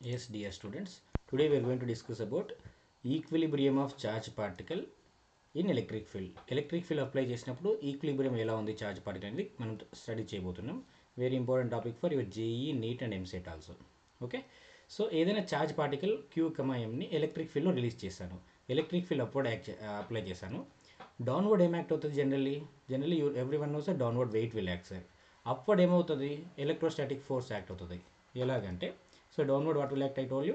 Yes, dear students, today we are going to discuss about equilibrium of charge particle in electric field. Electric field apply చేసినప్పుడు equilibrium ఎలా ఉంది charge particle అనేది మనం study చేయబోతున్నాం. Very important topic for your JEE NEET and EAMCET also. Okay, so ఏదైనా charge particle Q కమాయంని electric ఫీల్డ్లో release చేశాను. ఎలక్ట్రిక్ ఫీల్డ్ అప్వర్డ్ అప్లై చేశాను. డౌన్వర్డ్ ఏం యాక్ట్ అవుతుంది? Generally every one knows downward weight will act sir. Upward ఏమవుతుంది? Electrostatic force act అవుతుంది. ఎలాగంటే so downward what will act I told you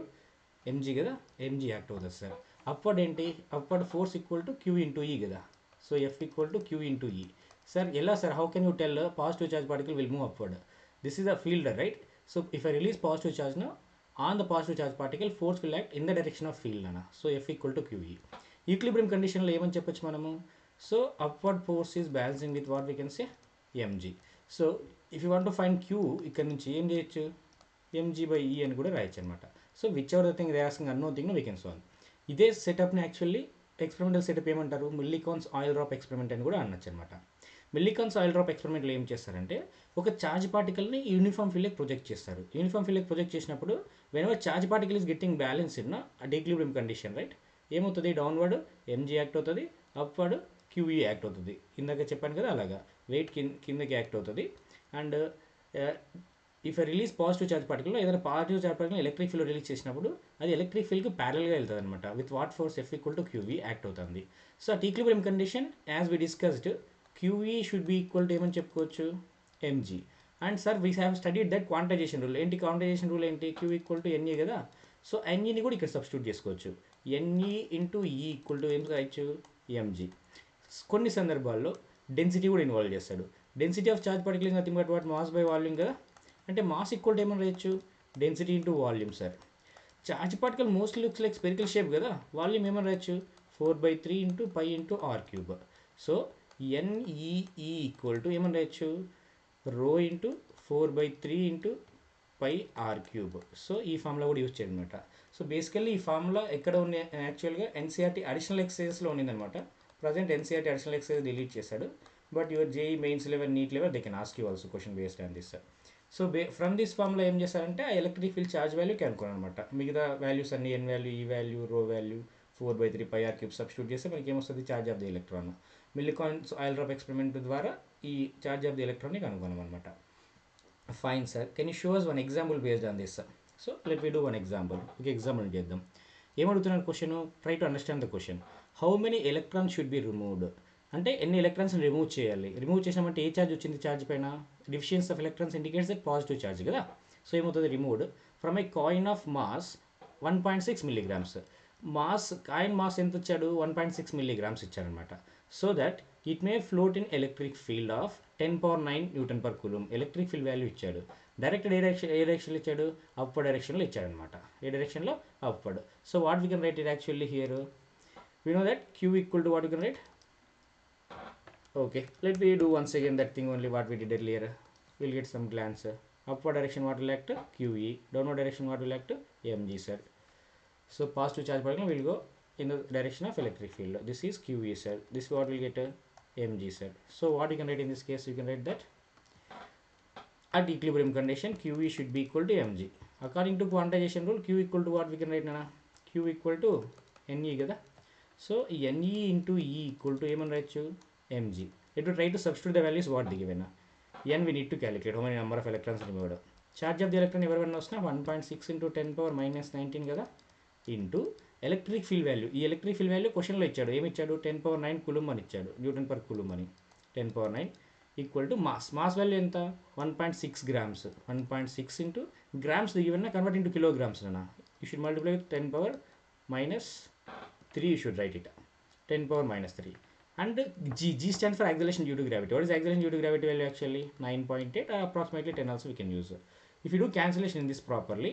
m g కదా, ఎంజీ యాక్ట్ అవుతుంది sir. Upward ఏంటి? Upward force equal to Q into E కదా, so F equal to Q into E. Sir ఎలా sir? How can you tell positive charge particle will move upward? This is a field right. So if I release positive charge నా on the positive charge particle force will act in the direction of field అన్న. So F equal to Q E. Equilibrium కండిషన్లో ఏమని చెప్పొచ్చు మనము? So upward force is balancing with what we can say m g. So if you want to find Q, ఇక్కడ నుంచి ఏం చేయొచ్చు? MG by ఈ అని కూడా రాయొచ్చు అనమాట. So which ever the thing they asking unknown thing we can solve. ఇదే సెటప్ని యాక్చువల్లీ ఎక్స్పెరిమెంటల్ సెటప్ ఏమంటారు? మిల్లికాన్స్ ఆయిల్ డ్రాప్ ఎక్స్పెరిమెంట్ అని కూడా అనొచ్చు అనమాట. మిల్లికాన్స్ ఆయిల్ డ్రాప్ ఎక్స్పెరిమెంట్లో ఏం చేస్తారంటే ఒక ఛార్జ్ పార్టికల్ని యూనిఫామ్ ఫీల్డ్కి ప్రొజెక్ట్ చేస్తారు. యూనిఫామ్ ఫీల్డ్కి ప్రొజెక్ట్ చేసినప్పుడు whenever charge particle is getting balance in equilibrium condition right, ఏమవుతుంది? డౌన్వర్డ్ ఎంజీ యాక్ట్ అవుతుంది, అప్వర్డ్ క్యూఈ యాక్ట్ అవుతుంది. ఇందాక చెప్పాను కదా అలాగా వెయిట్ కిందకి యాక్ట్ అవుతుంది. And if I release positive charge particle, ఏదైనా positive charge particle electric field release చేసినప్పుడు అది ఎలక్ట్రిక్ ఫీల్డ్కి ప్యారల్గా వెళ్తుంది అనమాట. With what force? F equal to Q V act అవుతుంది. So at equilibrium condition as we discussed Q V should be equal to ఏమని చెప్పుకోవచ్చు? M G. And sir we have studied that quantization rule. ఏంటి క్వాంటైజేషన్ రూల్? ఏంటి? Q equal to N E కదా. So ఎన్ఈని కూడా ఇక్కడ substitute చేసుకోవచ్చు. N E into E equal to ఏం రాయొచ్చు? ఎంజీ. కొన్ని సందర్భాల్లో డెన్సిటీ కూడా ఇన్వాల్వ్ చేస్తాడు. Density of charge particle is nothing but what? Mass by volume కదా. అంటే మాస్ ఈక్వల్ టు ఏమని రాయొచ్చు? Density into volume sir. Charge particle mostly looks like spherical shape కదా, వాల్యూమ్ ఏమని రాయొచ్చు? 4/3 into pi into R cube. So N E E equal to ఏమని రాయొచ్చు? Rho into 4/3 into pi R cube. So ఈ formula కూడా use చేయనమాట. సో బేసికల్లీ ఈ formula ఎక్కడ ఉంది? యాక్చువల్గా ఎన్సీఆర్టీ అడిషనల్ ఎక్సైజెస్లో ఉన్నదనమాట. Present NCERT additional exercise delete చేశాడు. But your JEE mains level, NEET level they can ask you also question based on this sir. So from this formula ఏం చేస్తారంటే ఆ ఎలక్ట్రిక్ ఫీల్డ్ ఛార్జ్ వాల్యూ కనుక్కోను అనమాట. మిగతా values అన్ని N value, E value, rho value, 4/3 pi R cube substitute చేస్తే మనకి ఏమొస్తుంది? Charge of the electron. Millikan's oil drop experiment ద్వారా ఈ ఛార్జ్ ఆఫ్ ది ఎలక్ట్రాన్ని కనుగొనం అనమాట. Fine sir, can you show us one example based on this sir? So let we do one example. ఒక example చేద్దాం. ఏమడుగుతున్నాను question? Try to understand the question. How many electrons should be removed? అంటే ఎన్ని electrons remove చేయాలి? Remove చేసినామంటే ఏ charge వచ్చింది charge పైన? Deficiency of electrons indicates that positive charge కదా. సో ఏమవుతుంది? Removed from a coin of mass 1.6 milligrams. Mass coin mass ఎంత ఇచ్చాడు? 1.6 మిల్లీగ్రామ్స్ ఇచ్చాడనమాట. So that it may float in electric field of 10⁹ newton per coulomb. Electric field value ఇచ్చాడు. Direct ఏ డైరెక్షన్లో ఇచ్చాడు? Upward డైరెక్షన్లో ఇచ్చాడనమాట. ఏ డైరెక్షన్లో? Upward. So what we can right it actually here? we know that q equal to what you can write. Okay, let me do once again that thing only what we did earlier. We'll get some glance. Upward direction what will act? QE. Downward direction what will act? mg sir. So positive charge particle will go in the direction of electric field. This is QE sir. This what will get mg sir. So what you can write in this case? You can write that at equilibrium condition QE should be equal to mg. According to quantization rule, q equal to what we can write nana? Q equal to ne kada. So ne into e equal to ఏమని రాయొచ్చు? mg. Let us try to substitute the values what they given. n we need to calculate how many number of electrons removed. Charge of the electron ఎవరివన్నా వస్తున్నా 1.6 into 10⁻−19 కదా into electric field value. ఈ electric field value క్వశ్చన్లో ఇచ్చాడు. ఏమి ఇచ్చాడు? 10⁻9 కూలుమ్ అని ఇచ్చాడు, Newton per కూలుమ్ అని. 10⁻9 equal to mass. Mass value ఎంత? 1.6 గ్రామ్స్. 1.6 ఇంటూ గ్రామ్స్ ఇవన్నీ కన్వర్ట్ ఇంటూ కిలోగ్రామ్స్ అన్న. You should multiply with 10⁻³ you should write it. 10⁻³ and g stands for acceleration due to gravity. What is acceleration due to gravity value actually? 9.8 or approximately 10 also we can use. If you do cancellation in this properly,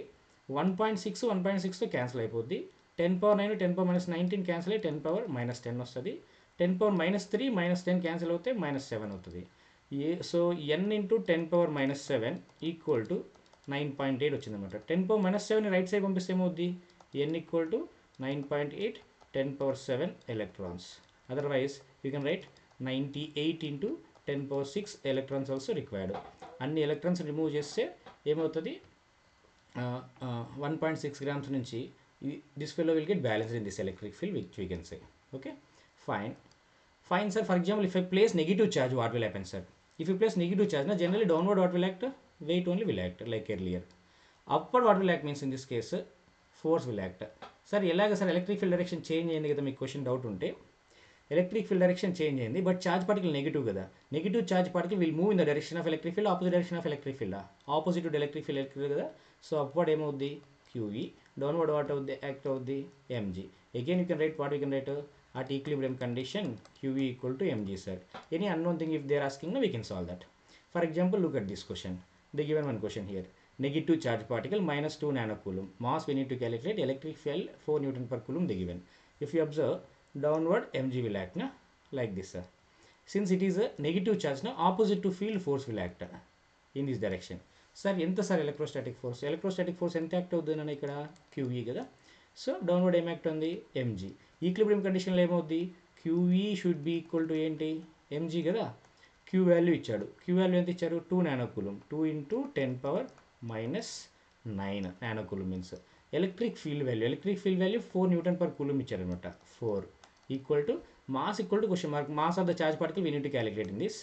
1.6 తో cancel అయిపోద్ది. 10⁻9 10⁻−19 cancel అయ్యి 10⁻−10 వస్తుంది. 10⁻−3 -10 cancel అవుతే -7 అవుతుంది. So n into 10⁻−7 equal to 9.8 వచ్చిందన్నమాట. 10⁻−7 right side పంపిస్తే ఏమవుద్ది? n equal to 9.8 10⁻7 electrons. Otherwise you can write 98 into 10⁻6 electrons also required. అన్ని ఎలక్ట్రాన్స్ రిమూవ్ చేస్తే ఏమవుతుంది? 1.6 grams నుంచి this fellow will get balanced in this electric field, which we can say. Okay, fine. Sir, for example, if I place negative charge, what will happen, sir? If you place negative charge, now generally downward what will act? Weight only will act, like earlier. Upward what will act means in this case force will act. Sir, ఎలాగ sir electric field direction change అయింది కదా, మీకు question doubt ఉంటే electric field direction change అయింది, but charge particle negative కదా. Negative charge particle will move in the direction of electric field, opposite direction of electric field, opposite to electric field కదా. So upward ఏమవుద్ది QE, downward what అవుద్ది act అవుద్ది mg. Again you can write what you can write at equilibrium condition QE equal to mg, sir. Any unknown thing if they are asking, we can solve that. For example, look at this question. They given one question here. Negative charge particle minus 2 nanocoulomb. Mass we need to calculate. Electric field 4 Newton per coulomb they given. If you observe, downward mg will act na, like this, sir. Since it is a negative charge, na, opposite to field force will act in this direction. Sir, ఎంత sir electrostatic force? Electrostatic force ఎంత act అవుతుంది అన్న ఇక్కడ QE కదా. So downward ఏం act ఉంది mg. Equilibrium కండిషన్లో ఏమవుద్ది QE should be equal to ఏంటి mg కదా. Q వాల్యూ ఇచ్చాడు. Q వాల్యూ ఎంత ఇచ్చారు 2 nanocoulomb. 2 into 10⁻⁹ nanocoulomb means electric field value 4 newton per coulomb ఇచ్చారనమాట. 4 equal to mass equal to question mark mass of the charge particle we need to calculate in this.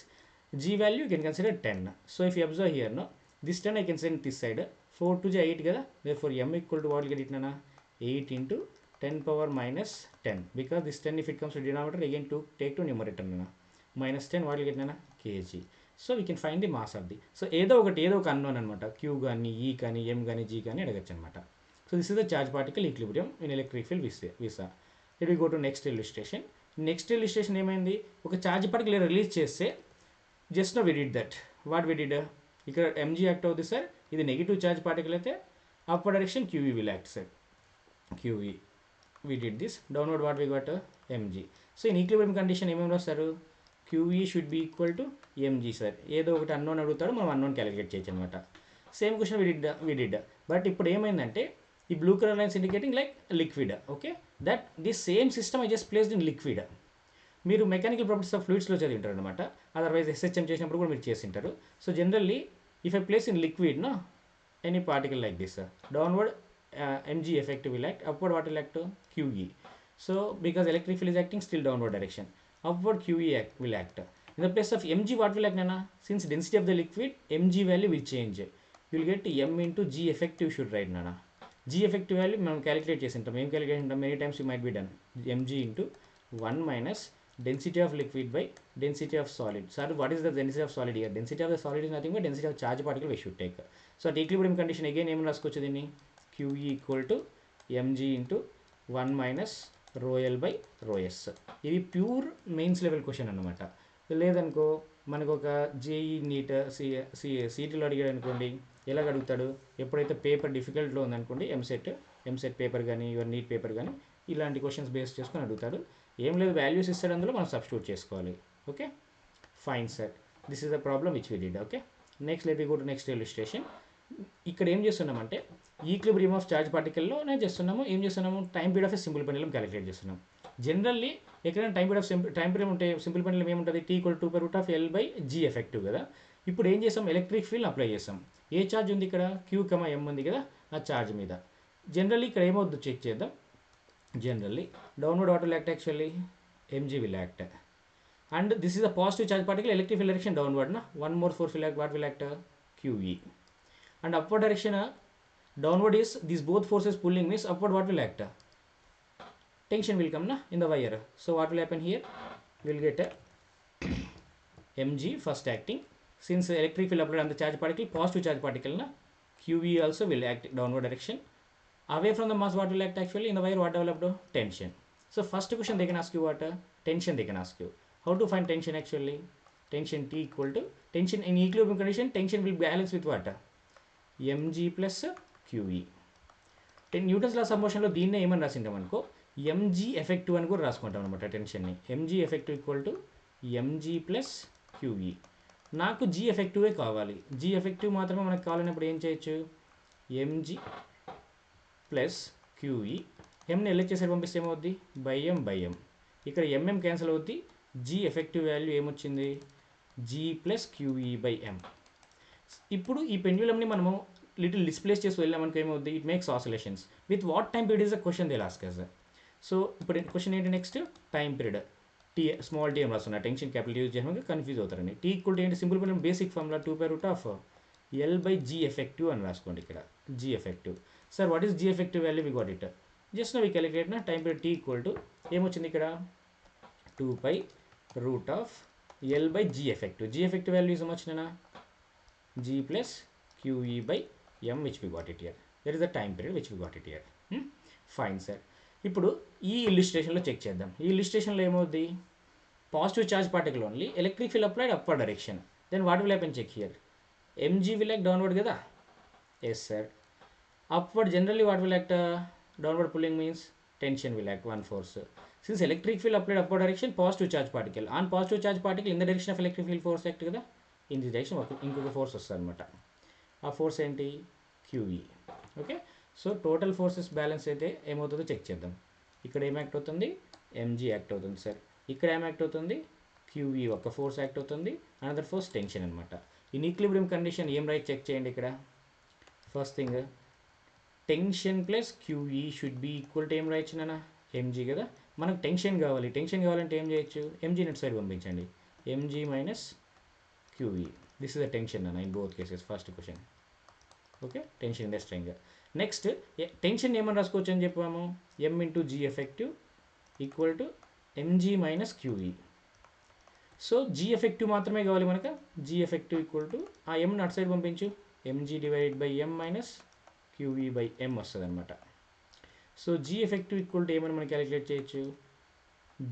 G value you can consider 10. So if you observe here, no, this 10 I can send this side. 4 to 8 kada. Therefore m equal to what will get it na? 8 into 10⁻⁻10. Because this 10 if it comes to denominator again to take to numerator na. Minus 10 what will get na? kg. So we can find the mass of the. So ఏదో ఒక unknown అనమాట. Q కానీ E కానీ M కానీ G కానీ అడగచ్చు అనమాట. So this is the charge particle equilibrium in electric field visa. Let me go to next illustration. Next illustration ఏమైంది, ఒక చార్జ్ పార్టికల్ రిలీజ్ చేస్తే just no we did that. What we did, ఇక్కడ mg act అవుతుంది sir. ఇది negative charge particle అయితే upward direction QE will act sir. QE we did this. Downward what we got mg. So in equilibrium condition ఏమేమి రాస్తారు QE should be equal to mg sir. ఏదో ఒకటి unknown అడుగుతాడు, మనం unknown calculate చేయొచ్చు అనమాట. Same question we did. But ఇప్పుడు ఏమైందంటే ఈ blue colour lines indicating like liquid. Okay, that this same system I just placed in liquid. మీరు మెకానికల్ ప్రాపర్టీస్ ఆఫ్ ఫ్లూయిడ్స్లో చదివింటారు అనమాట. అదర్వైజ్ SHM చేసినప్పుడు కూడా మీరు చేసింటారు. So generally if I place in liquid no any particle like this, downward mg effective will act, upward what will act QE. So because electric field is acting still downward direction, upward QE will act. In the place of mg what will act nana? Since density of the liquid mg value will change, you will get m into g effective should write nana. G effective value మనం calculate చేసింటాం. ఏం calculate చేసింటాం, many times you might be done. mg into 1 minus density of liquid by density of solid. Sir, what is the density of solid here? Density of the solid is nothing but density of charge particle we should take. So at equilibrium condition again ఏం రాసుకోవచ్చు దీన్ని, QE equal to mg into 1 minus ρl by ρs. ఇది pure mains level question అనమాట. లేదనుకో మనకు ఒక JE neat సీటీలో అడిగాడు అనుకోండి, ఎలాగ అడుగుతాడు, ఎప్పుడైతే పేపర్ డిఫికల్ట్లో ఉందనుకోండి ఎంసెట్ పేపర్ కానీ యువర్ నీట్ పేపర్ కానీ ఇలాంటి క్వశ్చన్స్ బేస్ చేసుకొని అడుగుతాడు. ఏం లేదు, వాల్యూస్ ఇస్తాడు, అందులో మనం సబ్స్టిట్యూట్ చేసుకోవాలి. Okay, fine sir, this is the problem which we did. Okay, next let we go to next illustration. ఇక్కడ ఏం చేస్తున్నామంటే ఈక్విలిబ్రియం ఆఫ్ చార్జ్ పార్టికల్లోనే చేస్తున్నాము. ఏం చేస్తున్నాము, time period of a simple pendulum calculate చేస్తున్నాం. జనరల్లీ ఎక్కడైనా టైం పీరియడ్ ఉంటే simple pendulum ఏముంటుంది, T = 2/√L/G ఎఫెక్టివ్ కదా. ఇప్పుడు ఏం చేస్తాం, ఎలక్ట్రిక్ ఫీల్డ్ అప్లై చేస్తాం. ఏ ఛార్జ్ ఉంది ఇక్కడ, Q, M ఉంది కదా, ఆ ఛార్జ్ మీద. జనరల్లీ ఇక్కడ ఏమవుద్దు చెక్ చేద్దాం. Generally downward what will act, actually mg will act, and this is a positive charge particle, electric field direction downward na. One more force will act, what will act, QE. And upward direction downward is these both forces pulling means upward what will act, tension will come na in the wire. So what will happen here, we will get mg first acting. Since electric field applied on the charge particle, positive charge particle na, QE also will act downward direction. Away from the mass what will act, actually in the wire what developed, tension. So first question they can ask you what, tension they can ask you. How to find tension, actually tension T equal to tension in equilibrium condition, tension will balance with what, mg plus QE. Newton's laws of మోషన్లో దీన్నే ఏమని రాసింటాం అనుకో, mg effective అని కూడా రాసుకుంటాం అనమాట టెన్షన్ని. mg effective equal to mg plus QE. నాకు g ఎఫెక్టివే కావాలి, g ఎఫెక్టివ్ మాత్రమే మనకు కావాలన్నప్పుడు ఏం చేయొచ్చు, mg ప్లస్ QE. ఎంని ఎల్హెచ్ సైడ్ పంపిస్తే ఏమవుద్ది, బై m. ఇక్కడ mm క్యాన్సిల్ అవుద్ది, g ఎఫెక్టివ్ వాల్యూ ఏమొచ్చింది, g ప్లస్ QE బై m. ఇప్పుడు ఈ పెండ్యులంని మనము little displace చేసి వెళ్ళామనుకో ఏమవుద్ది, it makes oscillations. With what time period is the question they ask us. So ఇప్పుడు క్వశ్చన్ ఏంటి, next time period T small T అని రాస్తున్నా, టెన్షన్ క్యాపిటల్ యూజ్ చేయడానికి కన్ఫ్యూజ్ అవుతారండి. టీ ఈక్వల్ టు ఏంటి, సింపుల్ పని బేసిక్ ఫార్ములా 2/√L/G effective అని రాసుకోండి ఇక్కడ, G effective. Sir what is G effective value, we got it. Just no we calculate నా time period T equal to ఏమొచ్చింది ఇక్కడ 2/√L/G effective. G effective value is how much nana, G plus QE/M, which we got it here. That is the time period which we got it here. Fine sir. ఇప్పుడు ఈ ఇల్లుస్ట్రేషన్లో check చేద్దాం. ఈ ఇల్లుస్ట్రేషన్లో ఏమవుద్ది, positive charge particle only, electric field applied upper direction. Then what will happen, check here. mg will act downward కదా, yes sir. Upward generally what will act, downward pulling means tension will act, one force. Since electric field applied upward direction, positive charge particle, on positive charge particle in the direction of electric field force act కదా, in this direction ఇంకొక force వస్తుంది అనమాట. ఆ force ఏంటి, QE. Okay, so total forces balance అయితే ఏమవుతుందో check చేద్దాం. ఇక్కడ ఏం యాక్ట్ అవుతుంది, mg యాక్ట్ అవుతుంది సార్. ఇక్కడ ఏం యాక్ట్ అవుతుంది, QE ఒక ఫోర్స్ యాక్ట్ అవుతుంది, అనదర్ ఫోర్స్ టెన్షన్ అనమాట. ఇన్ ఈక్విలిబ్రియం కండిషన్ ఏం రైట్ చెక్ చేయండి ఇక్కడ. First thing tension plus QE should be equal to ఏం రాయొచ్చు నాన్న, mg కదా. మనకు టెన్షన్ కావాలి, టెన్షన్ కావాలంటే ఏం చేయొచ్చు, mg నెట్ సైడ్ పంపించండి, mg minus QE. This is the tension నాన్న in both cases. First question okay, tension in the string. Next tension ఏమని రాసుకోవచ్చు అని చెప్పాము, m into G effective equal to mg minus QE. So G effective మాత్రమే కావాలి మనకు, G effective equal to ఆ m అటు సైడ్ పంపించు, mg divided by m minus QE/M వస్తుంది అనమాట. So G effective equal to ఏమని మనం క్యాలిక్యులేట్ చేయొచ్చు,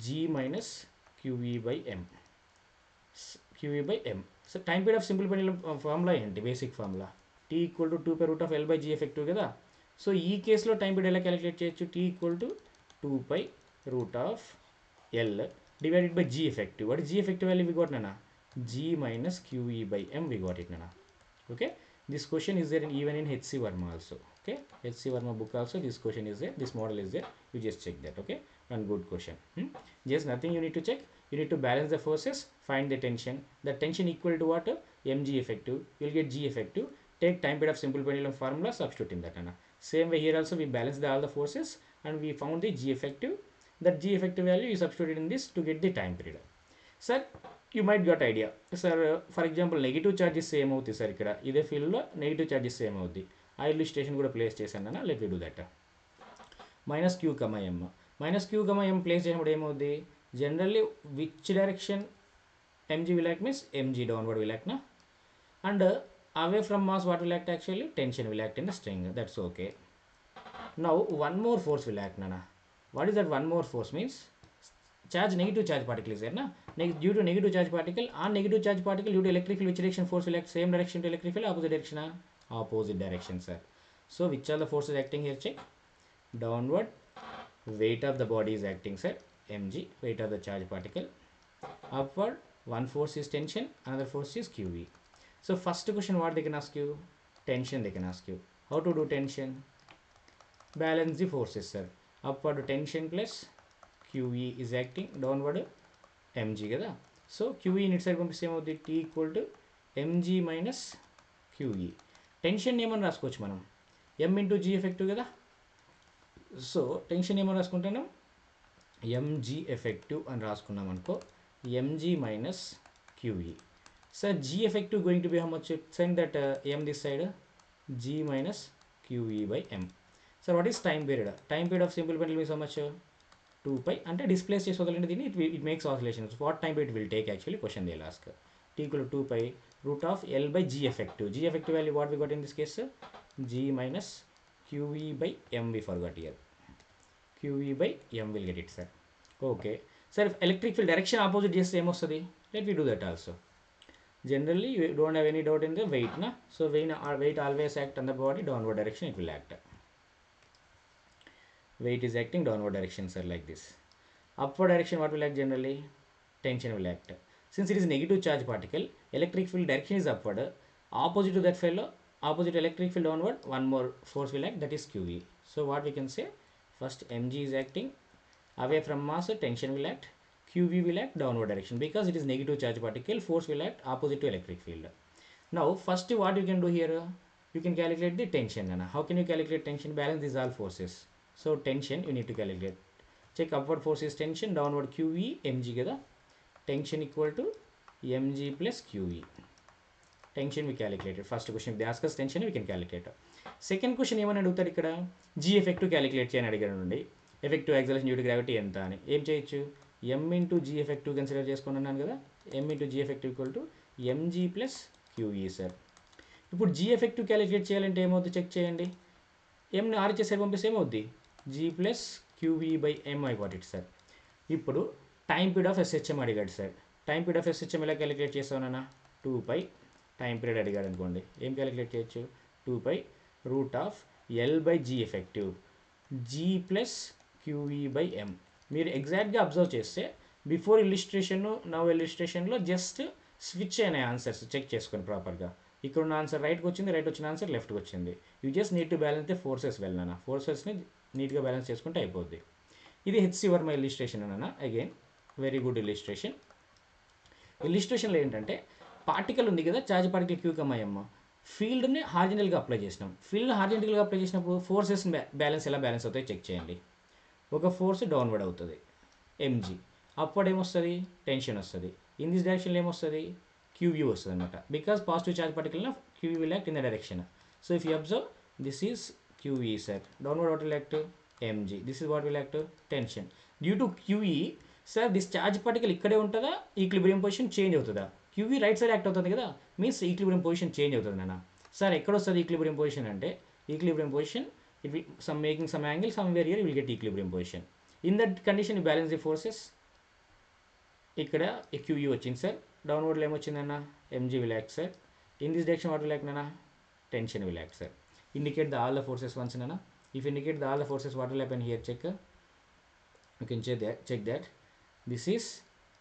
G minus QE/M. QE/M. So time period of simple pendulum formula ఏంటి, basic formula T equal to 2/√L/G effective కదా. So ఈ కేసులో time period ఎలా క్యాలిక్యులేట్ చేయొచ్చు, T equal to 2/√L divided by G effective. What is G effective value we got nana, G minus QE/M we got it nana. Okay, this question is there even in HC Verma also. Okay, HC Verma book also this question is there, this model is there, you just check that. Okay, one good question. Just nothing you need to check, you need to balance the forces, find the tension. The tension equal to what, mg effective, you will get G effective. Take time period of simple pendulum formula, substitute in that nana. Same way here also we balance all the forces and we found the G effective. That G effective value is substituted in this to get the time period. Sir, you might got idea. Sir, for example, negative charges same అవుతాయి sir. ఇక్కడ ఇదే ఫీల్డ్లో negative charges same అవుద్ది. ఆ illustration కూడా place చేశాను అన్న, let we do that. Minus Q comma M, minus Q comma M place చేసినప్పుడు ఏమవుద్ది, generally which direction mg will act means mg downward will act na, and away from mass what will act, actually tension will act in the string. That's okay. Now one more force will act nana. What is that one more force means, charge, negative charge particle is there na, due to negative charge particle, on negative charge particle due to electric field, which direction force will act, same direction to electric field, opposite direction, opposite direction sir. So which are the forces acting here, check. Downward, weight of the body is acting sir, mg, weight of the charge particle. Upward, one force is tension, another force is QE. So first question what they can ask you, tension they can ask you. How to do tension, balance the forces sir. Upward tension plus QE is acting, downward mg కదా. So QE it side పంపిస్తే ఏమవుతుంది, T equal to mg minus QE. Tension ఏమని రాసుకోవచ్చు మనం, m into G effective కదా. So tension ఏమని రాసుకుంటాను, mg effective అని రాసుకున్నాం అనుకో, mg minus QE. Sir G effective going to be how much, send that m this side, G minus QE/M. Sir what is time period, time period of simple pendulum is how much, 2π, అంటే displace చేసి వదలండి దీన్ని, it makes oscillations. What time period will take, actually question they ask. T equal to 2π√L/G effective. G effective value what we got in this case, G minus QE/M we forgot here, QE/M will get it sir. Okay sir, if electric field direction opposite చేస్తే ఏమొస్తుంది, let me do that also. Generally you don't have any doubt in the weight na, so weight always act on the body downward direction, it will act. Weight is acting downward direction sir, like this. Upward direction what will act, generally tension will act. Since it is negative charge particle, electric field direction is upward, opposite to that fellow, opposite electric field downward, one more force will act, that is QE. So what we can say, first mg is acting away from mass, tension will act, QV will act downward direction, because it is negative charge particle, force will act opposite to electric field. Now first what you can do here, you can calculate the tension. How can you calculate tension? Balance these all forces. So tension you need to calculate. Check upward force is tension, downward QE mg kada. Tension equal to mg plus QE. Tension we calculated. First question, if they ask us tension, we can calculate. Second question ఏమని అడుగుతారు ఇక్కడ, G effective calculate చేయని అడిగారు నుండి. Effective acceleration due to gravity ఎంత అని ఏం చేయొచ్చు, m into g effective consider చేసుకున్నాను కదా, m into g effective equal to mg plus qE sir. ఇప్పుడు జీ ఎఫెక్టివ్ క్యాలిక్యులేట్ చేయాలంటే ఏమవుతుంది చెక్ చేయండి. ఎంని ఆర్హెచ్ఎస్ సైడ్ పంపిస్తే ఏమవుద్ది, g plus qE by m అయిపోతుంది సార్. ఇప్పుడు టైం పీరియడ్ ఆఫ్ ఎస్హెచ్ఎం అడిగాడు sir. Time period of SHM ఎలా క్యాలిక్యులేట్ చేస్తామన్నా, 2π టైం పీరియడ్ అడిగాడు అనుకోండి, ఏం క్యాలిక్యులేట్ చేయొచ్చు, 2π root of L by g effective g plus qE by m. మీరు ఎగ్జాక్ట్గా అబ్జర్వ్ చేస్తే బిఫోర్ ఇలిస్ట్రేషన్ నవ్ ఇలిస్ట్రేషన్లో జస్ట్ స్విచ్ అయినాయి ఆన్సర్స్, చెక్ చేసుకొని ప్రాపర్గా. ఇక్కడ ఉన్న ఆన్సర్ రైట్కి వచ్చింది, రైట్ వచ్చిన ఆన్సర్ లెఫ్ట్కి వచ్చింది. You just need to balance the forces వెళ్ళనా, ఫోర్సెస్ని నీట్గా బ్యాలెన్స్ చేసుకుంటే అయిపోద్ది. ఇది హెచ్సి వర్మ ఇలిస్ట్రేషన్ అన్న, అగైన్ వెరీ గుడ్ ఇలిస్ట్రేషన్. ఇలిస్ట్రేషన్లో ఏంటంటే పార్టికల్ ఉంది కదా, ఛార్జ్ పార్టికల్ క్యూ కమ్ ఐఎమ్, ఫీల్డ్ని హార్జెంటల్గా అప్లై చేసినాం. ఫీల్డ్ హార్జెంటల్గా అప్లై చేసినప్పుడు ఫోర్సెస్ బ్యాలెన్స్ ఎలా బ్యాలెన్స్ అవుతాయో చెక్ చేయండి. ఒక ఫోర్స్ డౌన్వర్డ్ అవుతుంది ఎంజీ, అప్పుడు ఏమొస్తుంది, టెన్షన్ వస్తుంది. ఇన్ దిస్ డైరెక్షన్లో ఏమొస్తుంది, క్యూవీ వస్తుంది అనమాట, because positive charge particle qV will act in the direction. So if you observe this is qE sir, downward what will act mg, this is what will act tension. Due to qE sir this charge particle ఇక్కడే ఉంటుందా, equilibrium position change అవుతుందా, క్యూవీ right side act అవుతుంది కదా, means equilibrium position change అవుతుంది నాన్న. Sir ఎక్కడ వస్తుంది equilibrium position అంటే, equilibrium position if some making some angle somewhere here will get equilibrium position. In that condition balance the forces. ఇక్కడ qE వచ్చింది సార్, డౌన్వర్డ్లో ఏమొచ్చిందన్న, mg will act sir. In this direction what will act నాన్న, tension will act sir. Indicate the all the forces once నాన్న. If indicate the all the forces what will happen here, check you can check that this is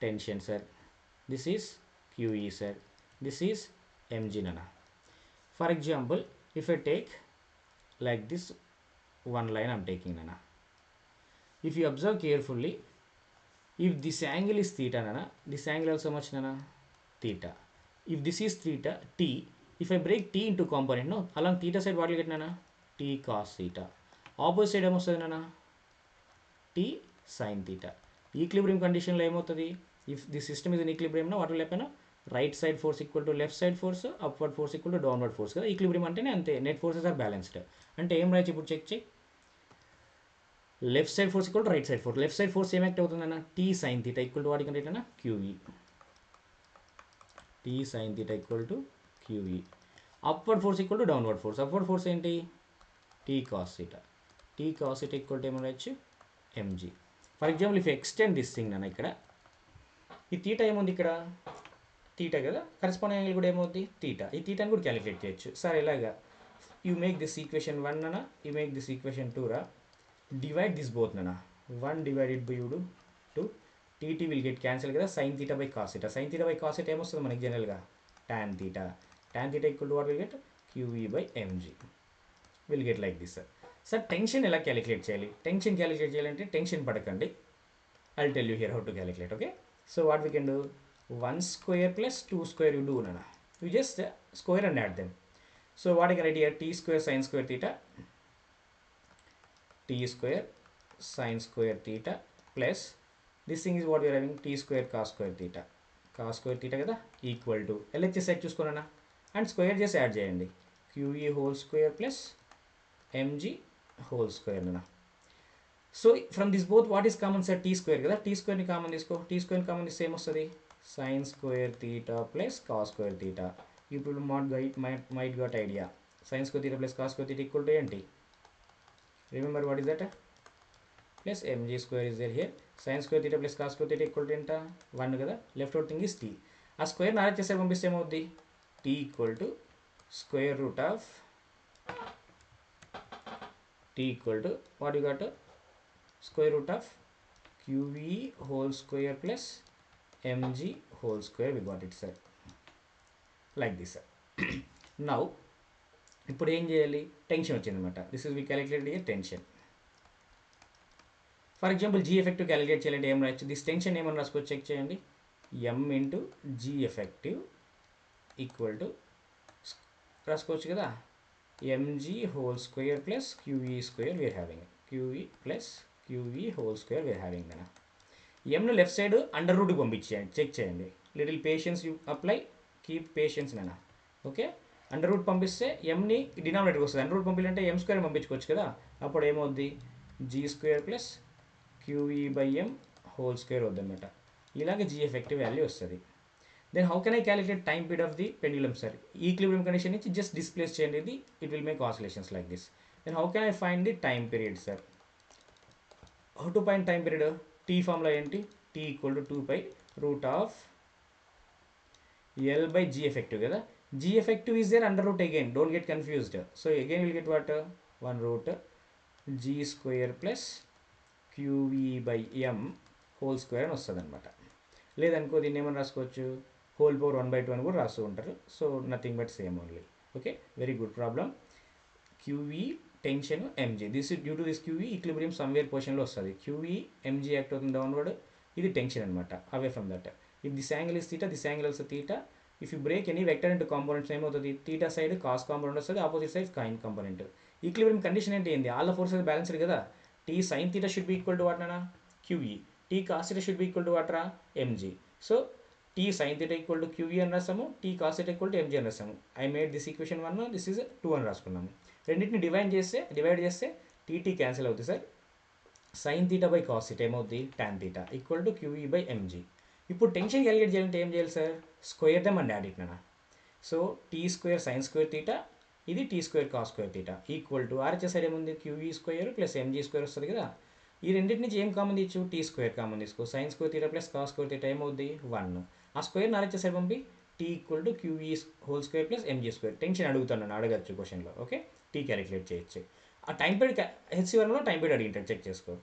tension sir, this is QE sir, this is mg nana. For example, if I take like this one line I'm taking nana, if you observe carefully, if this angle is theta nana, this angle also much nana theta. If this is theta t, if I break t into component, no, along theta side what will get nana, t cos theta. Opposite side em ostadi nana, t sin theta. Equilibrium కండిషన్లో ఏమవుతుంది, if the system is in equilibrium what will happen, right side force equal to left side force, upward force equal to downward force కదా. Equilibrium అంటేనే అంతే, net forces are balanced. అంటే ఏం రాయొచ్చు ఇప్పుడు check check, left side force equal to right side force. Left side force ఏం act అవుతుందన్న, T sine theta equal to what can write అన్న, qE. T sine theta equal to qE. Upward force equal to downward force. Upward force ఏంటి, T cos theta. T cos theta equal to ఏమో రాయొచ్చు, mg. For example if extend this thing అన్న, ఇక్కడ ఈ theta ఏముంది, ఇక్కడ theta కదా, corresponding angle కూడా ఏమవుతుంది తీటా. ఈ తీటాని కూడా క్యాలిక్యులేట్ చేయొచ్చు సార్. ఎలాగా, యూ మేక్ దిస్ ఈక్వేషన్ 1 అన్న, యూ మేక్ దిస్ ఈక్వేషన్ 2 రా, డివైడ్ దిస్ బోత్ అన్న, 1 divided by 2, TT will get cancel కదా, sine theta by cos theta. Sine theta by cos theta ఏమొస్తుంది మనకి జనరల్గా, tan theta. Tan theta equal to what will get, qE by mg will get like this sir. Sir tension ఎలా calculate చేయాలి, tension calculate చేయాలంటే tension పడకండి, I tell you here how to calculate. Okay, so what we can do, 1 square plus 2 square you do nana, you just square and add them. So what I can write here, t square sin square theta, t square sin square theta plus this thing is what we are having, t square cos square theta. Cos square theta kada equal to LHS side చూసుకోనన్నా, and square just add చేయండి, QE whole square plus mg whole square nana. So from this both what is common sir, t square kada, t square ni common తీసుకో, t square ni common తీస్తే ఏమొస్తుంది, sin square theta plus cos square theta. You people might got idea, sin square theta plus cos square theta equal to nt. Remember what is that, plus mg square is there here. Sin square theta plus cos square theta equal to enta 1 kada, left out thing is t. ఆ square Nara చేసే పంపిస్తే ఏమవుద్ది, t equal to square root of, t equal to what you got, square root of QE whole square plus mg whole square, we got it sir, like this sir. Now ఇప్పుడు ఏం చేయాలి, tension వచ్చింది అనమాట, this is we calculated here tension. For example g effective calculate చేయాలంటే ఏం రాయొచ్చు, this tension ఏమని రాసుకోవచ్చు చెక్ చేయండి, m into g effective equal to రాసుకోవచ్చు కదా, mg whole square plus qe square we are having. qe plus qe whole square we are having then. m ను left side under రూట్కి పంపించేయండి, check చేయండి. Little patience you apply, keep patience నాన్న. Okay, under root పంపిస్తే ఎంని డినామినేటర్కి వస్తుంది. Under root పంపించాలంటే M square పంపించుకోవచ్చు కదా. అప్పుడు ఏమవుద్ది, g square plus qE by m whole square వద్దన్నమాట. ఇలాగే జీ ఎఫెక్టివ్ వాల్యూ వస్తుంది. Then how can I calculate time period of the pendulum sir? Equilibrium condition నుంచి జస్ట్ డిస్ప్లేస్ చేయండి, ఇది it will make oscillations like this. Then how can I find the time period sir? How to find time period? T formula ఏంటి? T equal to 2 root of L by g effective కదా. G effective is there under root again, don't get confused. So again will get what, 1 root g square plus qV by m whole square అని వస్తుంది అనమాట. లేదనుకో దీన్ని ఏమని రాసుకోవచ్చు, whole power 1/2 అని కూడా రాస్తూ ఉంటారు. So nothing but same only. Okay, very good problem. QV tension mg, this due to this qV equilibrium somewhere పొజిషన్లో వస్తుంది. క్యూవీ ఎంజీ యాక్ట్ అవుతుంది డౌన్వర్డ్, ఇది టెన్షన్ అనమాట. Away from that, if this angle is theta, this angle also theta. If you break any vector into components ఏమవుతుంది, theta side cos component వస్తుంది, opposite side sine component. Equilibrium condition అంటే ఏంది, all the forces balanced కదా. T sine theta should be equal to what నానా, qE. T cos theta should be equal to what రా, mg. So T sine theta equal to qE అని రాస్తాము, T cos theta equal to mg అని రాస్తాము. I made this equation 1, this is 2 అని రాసుకున్నాము. రెండింటిని divide చేస్తే టీటీ క్యాన్సిల్ అవుతుంది sir. Sine theta by cos theta ఏమవుతుంది, tan theta equal to qE by mg. ఇప్పుడు టెన్షన్ క్యాలిక్యులేట్ చేయాలంటే ఏం చేయాలి sir, square them and add it నానా. So T square sine square theta, ఇది T square cos square theta equal to RHS side ఏముంది, qE square plus mg square వస్తుంది కదా. ఈ రెండింటి నుంచి ఏం కామన్ తీచ్చు, టీ స్క్వేర్ కామన్ తీసుకో. Sine square theta plus cos square theta ఏమవుద్ది, 1. ఆ స్క్వేర్ ఆర్హెచ్ఎస్ సైడ్ పంపి T equal to qE whole square plus mg square. Tension అడుగుతాను, అడగచ్చు క్వశ్చన్లో. ఓకే, టీ క్యాలిక్యులేట్ చేయొచ్చు. ఆ టైం పీరియడ్ హెచ్సివరంలో టైం పీరియడ్ అడిగింటాడు, చెక్ చేసుకో.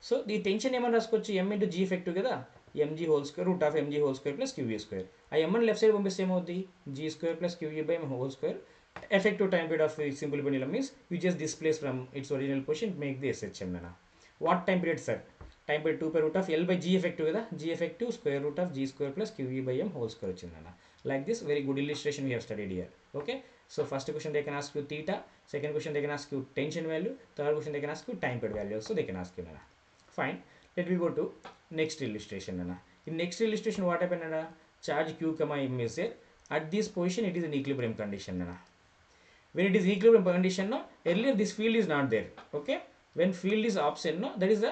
సో ఈ టెన్షన్ ఏమని రాసుకోవచ్చు, ఎం ఇంటూ జీ ఎఫెక్టివ్ కదా, mg whole square root of mg whole square plus qE square. ఆ ఎంని లెఫ్ట్ సైడ్ పంపిస్తే ఏమవుద్ది, g square plus qE by whole square. Effective time period of simple pendulum means you just displace from its original position, make the SHM nana. What time period sir? Time period 2 root of L by G effective kada, G effective square root of G square plus QE by M whole square వచ్చింది nana. Like this, very good illustration we have studied here. Okay, so first question they can ask you theta, second question they can ask you tension value, third question they can ask you time period value also they can ask you nana. Fine, let me go to next illustration nana. In next illustration what happened nana, charge Q comma M is there. At this position it is an equilibrium condition nana. When it is equilibrium condition, no, earlier this field is not there. Okay, when field is absent, no, that is the,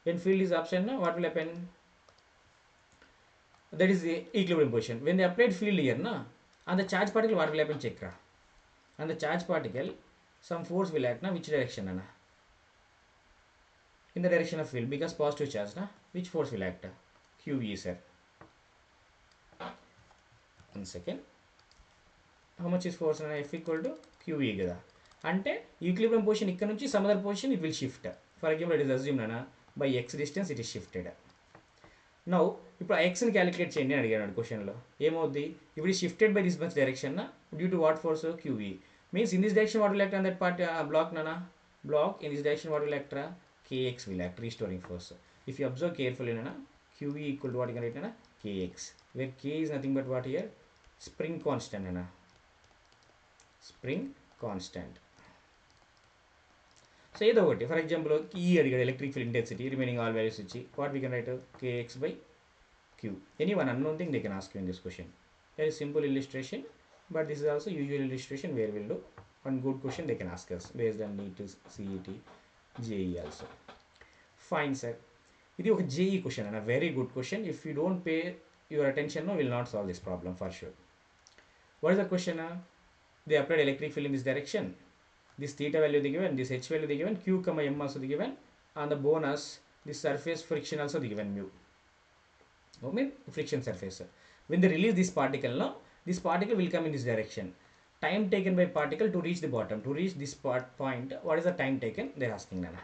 when field is absent, no, what will happen, that is the equilibrium position. When they applied field here, no, on the charge particle what will happen, check ra. On the charge particle some force will act, na, which direction nana, in the direction of field, because positive charge na, which force will act, QE sir. 1 second, how much is force nana, F equal to QE కదా. అంటే equilibrium position ఇక్కడ నుంచి some other position it will shift. For example it is assume నానా by x distance it is shifted. Now ఇప్పుడు ఆ ఎక్స్ని calculate చేయండి అని అడిగాడు క్వశ్చన్లో. ఏమవుద్ది, ఇప్పుడు ఈ shifted by this much direction due to what force, qE. Means in this direction what will act on that part block నానా, block in this direction what will act రా, kx will act, restoring force. If you observe carefully నానా, qE equal to what can write నానా, kx, where k is nothing but what here, spring constant నానా, spring constant. So ఏదో ఒకటి, for example ఈ అడిగాడు electric field intensity remaining all values ఇచ్చి, what we can write, kx by q. Any one unknown thing they can ask you in this question. Very simple illustration, but this is also usual illustration where we'll do one good question they can ask us based on NEET, CET, JEE also. Fine sir, ఇది ఒక JEE question and a very good question. If you don't pay your attention, no, will not solve this problem for sure. What is the question? They applied electric field in this direction, this theta value they given, this h value they given, q comma m also they given, and the bonus this surface friction also they given mu. I mean friction surface. When they release this particle, no, this particle will come in this direction. Time taken by particle to reach the bottom, to reach this point, what is the time taken they are asking nana.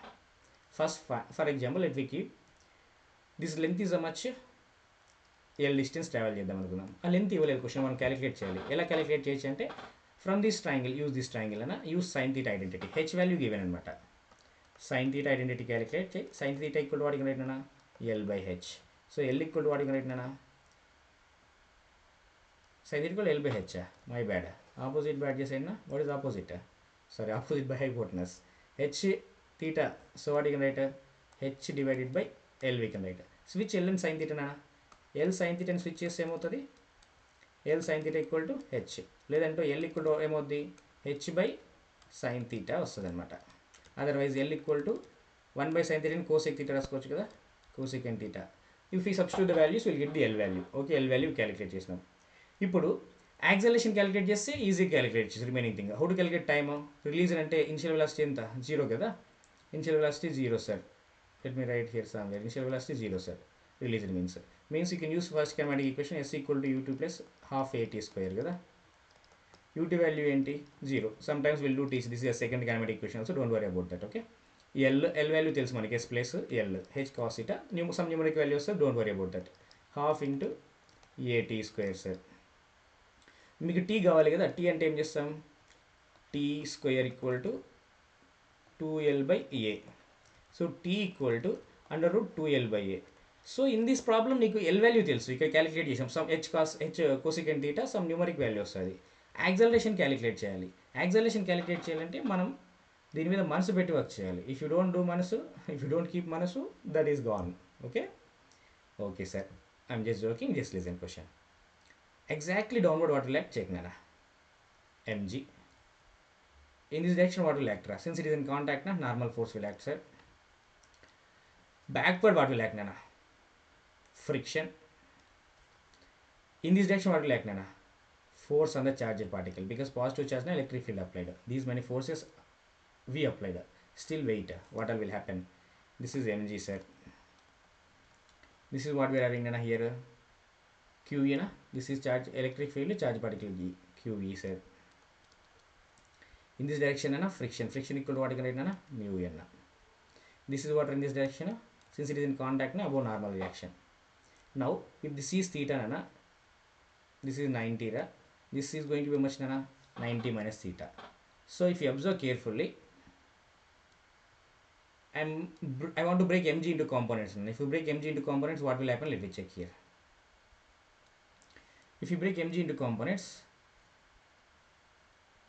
First for example let we keep this length is how much, L distance travel చేద్దాం అనుకుందాం. ఆ length ఇవ్వలేదు question, మనం calculate చేయాలి. ఎలా calculate చేయొచ్చు అంటే, from this triangle use this triangle అన్న, use sine theta identity, h value given అనమాట. సైన్ తీటా ఐడెంటిటీ క్యాలిక్యులేట్ చేయి. Sine theta equal to what write నానా, L by h. So L equal to what write నానా, sine equal L by h, my bad, opposite bad చేసేనా, what is opposite, sorry, opposite by hypotenuse. H theta, so what you can write? H divided by L we can write. Switch L and sin theta na. L sin theta and switch చేస్తే ఏమవుతుంది? L sin theta equal to H, లేదంటే L equal to ఏమవుద్ది? H by sin theta వస్తుంది అనమాట. Otherwise L equal to 1 by sin theta and cosec theta రాసుకోవచ్చు కదా, cosecant theta. If we substitute the values, we'll get the L value. Okay, L value calculate చేసినాం. ఇప్పుడు acceleration calculate చేస్తే easy calculate చేసి remaining thing. How to calculate time? Release అంటే initial velocity ఎంత? 0 కదా. Initial velocity 0 sir. Let me right here somewhere. Initial velocity 0 sir. Release means you can use first kinematic equation S equal to U2 plus half AT square కదా. UT value ఏంటి? 0. Some times will do teach this is second kinematic equation, so don't worry about that. Okay, L value తెలుసు మనకి, S plus L H cos theta. Some numeric value వస్తే don't worry about that. Half into AT square sir. మీకు T కావాలి కదా, T అంటే ఏం చేస్తాం? T square equal to 2L by A. So T equal to under root 2L by A. So in this problem నీకు L value తెలుసు, ఇక్కడ calculate చేసాం. Some H cosecant theta, some numeric value వస్తుంది. Acceleration calculate చేయాలి. Acceleration calculate చేయాలంటే మనం దీని మీద మనసు పెట్టి వర్క్ చేయాలి. ఇఫ్ యూ డోంట్ డూ మనసు, ఇఫ్ యూ డోంట్ కీప్ మనసు, that is gone. Okay, okay sir, I'm just joking, just listen question. Exactly downward what will act? Check nana. Mg. In this direction what will act? Since it is in contact na, normal force will act sir. Backward what will act nana? Friction. In this direction what will act nana? Force on the charged particle, because positive charge na electric field applied. These many forces we applied. Still wait. What all will happen? This is Mg sir. This is what we are having nana here. QE na, this is charge electric field, charge particle G, QE sir. In this direction na, friction equal to what you can write na, mu n na. This is what in this direction na, since it is in contact na, above normal reaction. Now if this is theta na, this is 90 ra, this is going to be much na, 90 minus theta. So if you observe carefully, I want to break Mg into components. If you break Mg into components, what will happen? Let me check here. If you break Mg into components,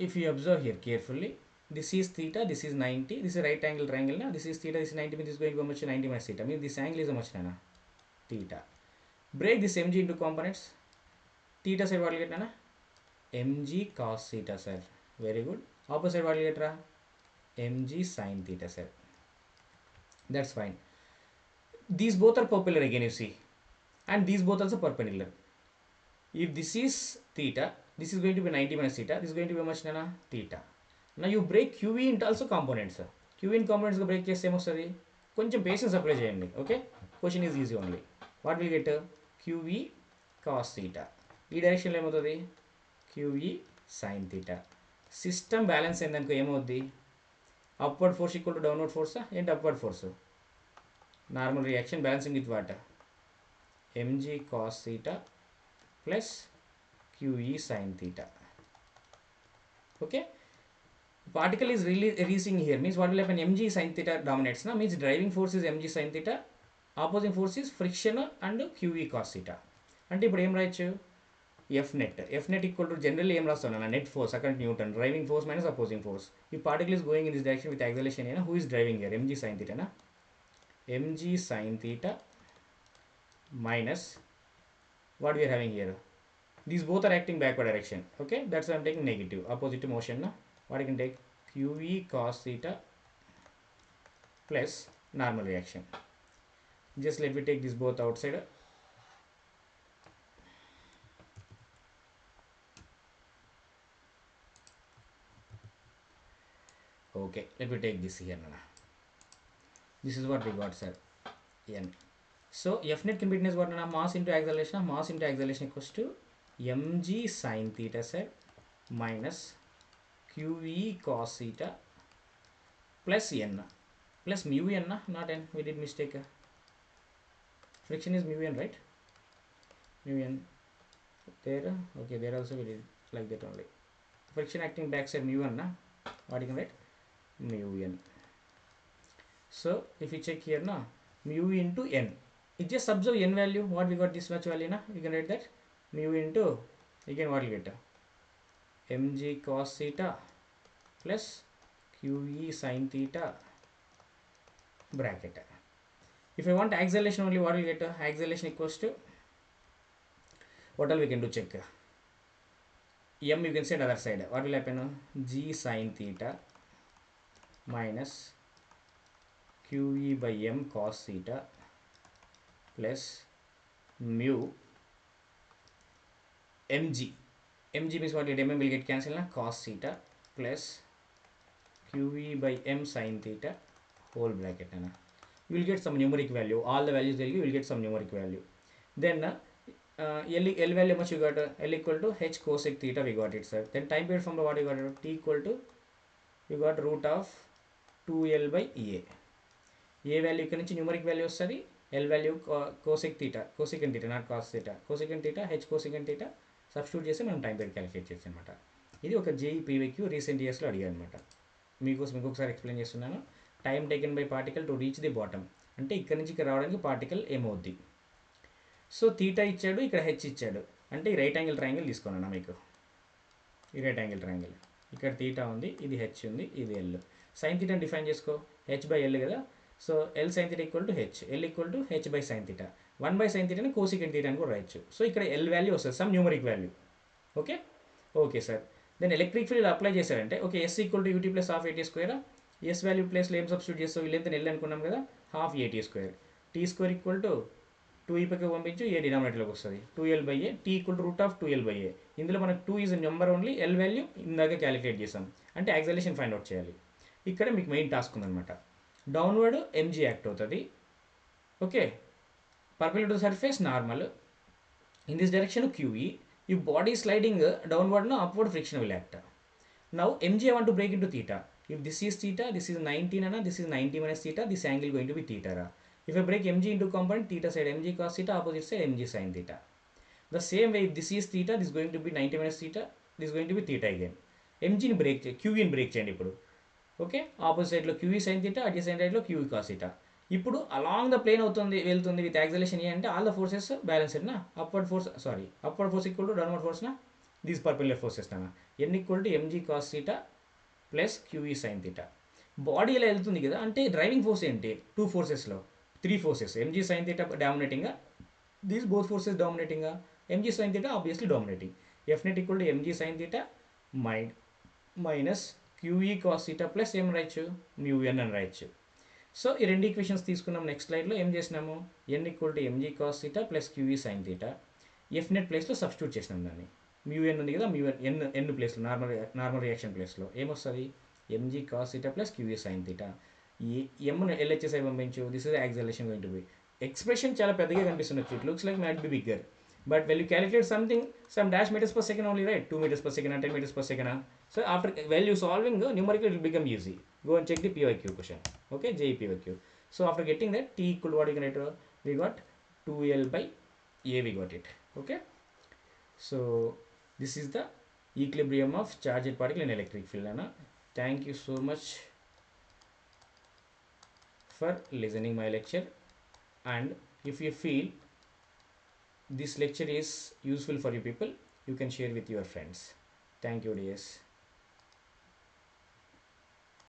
if you observe here carefully, this is theta, this is 90, this is right angle triangle na, this is theta, this is 90, means this is going to be much 90 minus theta, means this angle is how much na, theta. Break this Mg into components. Theta side what will get na, Mg cos theta sir. Very good. Opposite what will get ra, Mg sin theta sir. That's fine. These both are perpendicular again, you see, and these both also perpendicular. If this is theta, this is going to be 90 minus theta, this is going to be how much nana, theta. Now you break QE into also components. QE in components go break చేస్తే ఏమొస్తుంది? కొంచెం patience apply చేయండి. Okay, question is easy only. What will get? QE cos theta. ఈ డైరెక్షన్లో ఏమవుతుంది? QE sin theta. System balance అయిందనుకో ఏమవుద్ది? Upward force equal to downward ఫోర్సా? ఏంటి upward force? Normal reaction balancing with what? Mg cos theta plus QE sin theta. Okay, particle is really releasing here, means what will happen? Mg sin theta dominates na, means driving force is Mg sin theta, opposing force is friction and QE cos theta. అంటే ఇప్పుడు ఏం రాయొచ్చు? F net equal to generally ఏం రాస్తాను? Net force according to Newton, driving force minus opposing force. If particle is going in this direction with acceleration, who is driving here? Mg sin theta na, Mg sin theta minus what we are having here, these both are acting backward direction. Okay, that's why I'm taking negative, opposite motion na. What I can take? QE cos theta plus normal reaction. Just let me take this both outside. Okay, let me take this here na. This is what we got sir, n. So F net can be written as what na, mass into acceleration. Mass into acceleration equals to Mg sin theta sir minus QE cos theta plus n plus mu n na, not n, we did mistake. Friction is mu n, right? Mu n there. Okay, there also we did like that only. Friction acting back side mu n na, what you can write? Mu n. So if you check here na, mu into n, it just observe n value. What we got? This much value na, you can write that mu into, again what will get? Mg cos theta plus QE sin theta bracket. If I want acceleration only, what will get? Acceleration equals to, what all we can do, check. M you can say the other side. What will happen? G sin theta minus QE by M cos theta plus mu mg. Mg means what? Mm will get cancelled na? Cos theta plus QE by M sin theta whole bracket. Na? You will get some numeric value. All the values there you will get some numeric value. Then L value much you got? L equal to H cosec theta we got it, sir. Then time period from the what you got? T equal to, you got root of 2L by A. A value ఇక్కడ నుంచి numeric value వస్తుంది. L value cosec theta, cosecant theta not cos theta, cosecant theta h cosecant theta substitute చేసి మనం time period calculate చేస్తాం అనమాట. ఇది ఒక JEE PYQ recent ఇయర్స్లో అడిగాను అనమాట. మీకోసం ఇంకొకసారి ఎక్స్ప్లెయిన్ చేస్తున్నాను. Time taken by particle to reach the bottom అంటే ఇక్కడ నుంచి ఇక్కడ రావడానికి పార్టికల్ ఏమవుద్ది. సో థీటా ఇచ్చాడు, ఇక్కడ హెచ్ ఇచ్చాడు, అంటే ఈ రైట్ యాంగిల్ ట్రయాంగిల్ తీసుకున్నాను మీకు. ఈ రైట్ యాంగిల్ ట్రయాంగిల్ ఇక్కడ థీటా ఉంది, ఇది హెచ్ ఉంది, ఇది ఎల్. సైన్ థీటాని డిఫైన్ చేసుకో, హెచ్ బై ఎల్ కదా. So L sine theta equal to H, L equal to H by sine theta. 1 by sine థీటాని కోసికెంట్ థీటా అని కూడా రాయొచ్చు. సో ఇక్కడ ఎల్ వాల్యూ వస్తుంది, some numeric value. Okay okay sir. Then electric field apply చేశారంటే okay S equal to UT plus half AT square. S value ప్లేస్లో ఏం substitute చేస్తావు? వీళ్ళంతా ఎల్ అనుకున్నాం కదా, half AT square. T square equal to 2 ఈ పక్కకు పంపించు, ఏ డినామినేటర్లోకి వస్తుంది 2L by A. T equal to root of 2L by A. ఇందులో మనకు 2 is number only, L value ఇందాక క్యాలిక్యులేట్ చేసాం, అంటే యాక్సలేషన్ ఫైండ్ అవుట్ చేయాలి. ఇక్కడ మీకు మెయిన్ టాస్క్ ఉందన్నమాట. డౌన్వర్డ్ ఎంజీ యాక్ట్ అవుతుంది. Okay, perpendicular to surface normal. In this direction QE. ఈ బాడీ స్లైడింగ్ డౌన్వర్డ్లో upward friction will act. Now MG I want to break into theta. If this is theta, this is 90 nana, this is 90 minus theta, this angle going to be theta ra. If I break MG into component, theta side MG cos theta, opposite side MG sin theta. The same way, if this is theta, this is going to be 90 minus theta, this is going to be theta again. MG ni break చేయండి, QE ని break చేయండి ఇప్పుడు. Okay, opposite సైడ్లో QE sin theta, adjacent సైడ్లో QE cos theta. ఇప్పుడు along the plane అవుతుంది వెళ్తుంది with acceleration ఏ అంటే ఆల్ ద ఫోర్సెస్ బ్యాలెన్స్డ్ నా. Upward force equal to downward force నా. దీస్ పర్పెండిక్యులర్ ఫోర్సెస్ నా. N equal to MG cos theta plus QE sin theta. Body ఇలా వెళ్తుంది కదా, అంటే డ్రైవింగ్ ఫోర్స్ ఏంటి? 2 ఫోర్సెస్లో 3 forces. MG sin theta డామినేటింగ్గా, these both forces డామినేటింగ్గా, MG sin theta obviously dominating. F net equal to MG sin theta minus QE cos theta plus ఏం రాయొచ్చు? μN అని రాయొచ్చు. సో ఈ రెండు ఈక్వేషన్స్ తీసుకున్నాం. నెక్స్ట్ స్లైడ్లో ఏం చేసినాము? N equal to MG cos theta plus QE sin theta. F net ప్లేస్లో సబ్స్టిట్యూట్ చేసినాం దాన్ని. μN ఉంది కదా, ఎన్ ప్లేస్లో నార్మల్ రియాక్షన్ ప్లేస్లో ఏమొస్తుంది? MG cos theta plus QE sin theta. ఈ ఎమ్ను LHS పంపించు. This is acceleration going to be. Expression చాలా పెద్దగా కనిపిస్తుండొచ్చు. It looks like might be bigger, but well you calculate something, some dash meters per second only, right? 2 meters per second, 10 meters per second. So after while you solving numerically, it will become easy. Go and check the PYQ question. Okay, JEE PYQ. So after getting that, T equal to what you can write? We got 2L by A, we got it. Okay, so this is the equilibrium of charged particle in electric field. Anna, thank you so much for listening my lecture, and if you feel this lecture is useful for you people, you can share with your friends. Thank you, dears.